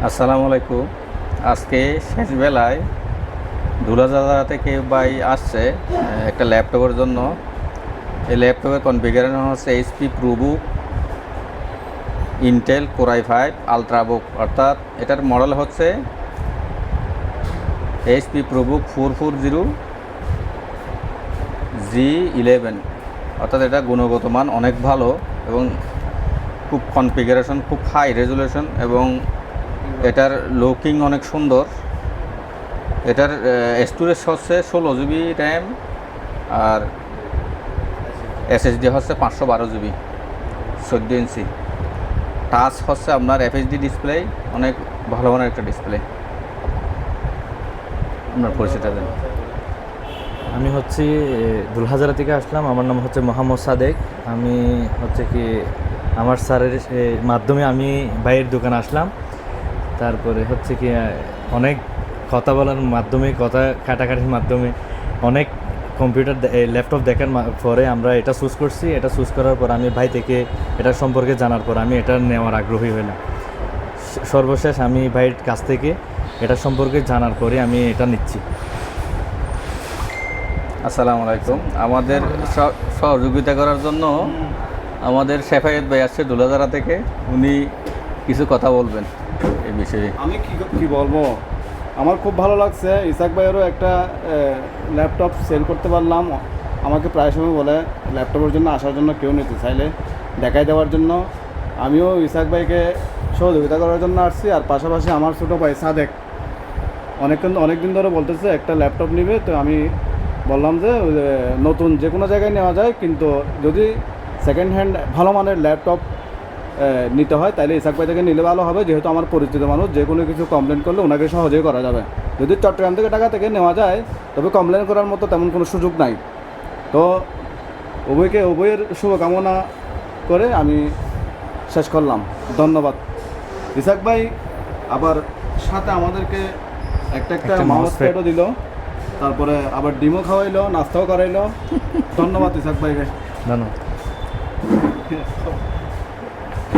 আসসালামু আলাইকুম। আজকে শেষ বেলায় ধুলাজাদা থেকে ভাই আসছে একটা ল্যাপটপের জন্য। এই ল্যাপটপের কনফিগারেশন হচ্ছে HP ProBook Intel core i5 ultrabook, অর্থাৎ এটার মডেল হচ্ছে এইচপি প্রোবুক 440G11। অর্থাৎ এটা গুণগত মান অনেক ভালো এবং খুব কনফিগারেশন খুব হাই রেজুলেশন এবং এটার লুকিং অনেক সুন্দর। এটার স্টোরেজ হচ্ছে 16 GB র্যাম আর SSD হচ্ছে 512 GB, 14 ইঞ্চি। টাচ হচ্ছে আপনার FHD ডিসপ্লে, অনেক ভালো মানের একটা ডিসপ্লে। আপনার পরিচয়টা দেন। আমি হচ্ছি দুলহাজারা থেকে আসলাম। আমার নাম হচ্ছে মোহাম্মদ সাদেক। আমি হচ্ছে কি আমার স্যারের মাধ্যমে আমি ভাইয়ের দোকানে আসলাম। তারপরে হচ্ছে কি অনেক কথা বলার মাধ্যমে, কথা কাটাকাটির মাধ্যমে, অনেক কম্পিউটার ল্যাপটপ দেখার পরে আমরা এটা চুজ করছি। এটা চুজ করার পর আমি ভাই থেকে এটা সম্পর্কে জানার পর আমি এটা নেওয়ার আগ্রহী হলাম। সর্বশেষ আমি ভাইয়ের কাছ থেকে এটা সম্পর্কে জানার পরে আমি এটা নিচ্ছি। আসসালামু আলাইকুম। আমাদের সহযোগিতা করার জন্য আমাদের শেফায়েত ভাই আসছে ধুলাজারা থেকে। উনি কিছু কথা বলবেন এই বিষয়ে। আমি কি বলবো, আমার খুব ভালো লাগছে। ইসাক ভাইয়েরও একটা ল্যাপটপ সেল করতে পারলাম। আমাকে প্রায় সময় বলে ল্যাপটপের জন্য আসার জন্য কেউ নিতে চাইলে দেখাই দেওয়ার জন্য। আমিও ইসাক ভাইকে সহযোগিতা করার জন্য আসছি। আর পাশাপাশি আমার ছোটো ভাই সাদেক অনেক দিন ধরে বলতেছে একটা ল্যাপটপ নিবে। তো আমি বললাম যে নতুন যে কোনো জায়গায় নেওয়া যায়, কিন্তু যদি সেকেন্ড হ্যান্ড ভালো মানের ল্যাপটপ নিতে হয় তাহলে ইসাক ভাই থেকে নিলে ভালো হবে, যেহেতু আমার পরিচিত মানুষ। যে কোনো কিছু কমপ্লেন করলে ওনাকে সহজেই করা যাবে। যদি চট্টগ্রাম থেকে ঢাকা থেকে নেওয়া যায় তবে কমপ্লেন করার মতো তেমন কোনো সুযোগ নাই। তো উভয়ের শুভকামনা করে আমি শেষ করলাম। ধন্যবাদ ইসাক ভাই। আবার সাথে আমাদেরকে একটা মাউস প্যাডও দিল, তারপরে আবার ডিমও খাওয়াইলো, নাস্তাও করাইলো। ধন্যবাদ ইসাক ভাইকে। ধন্যবাদ।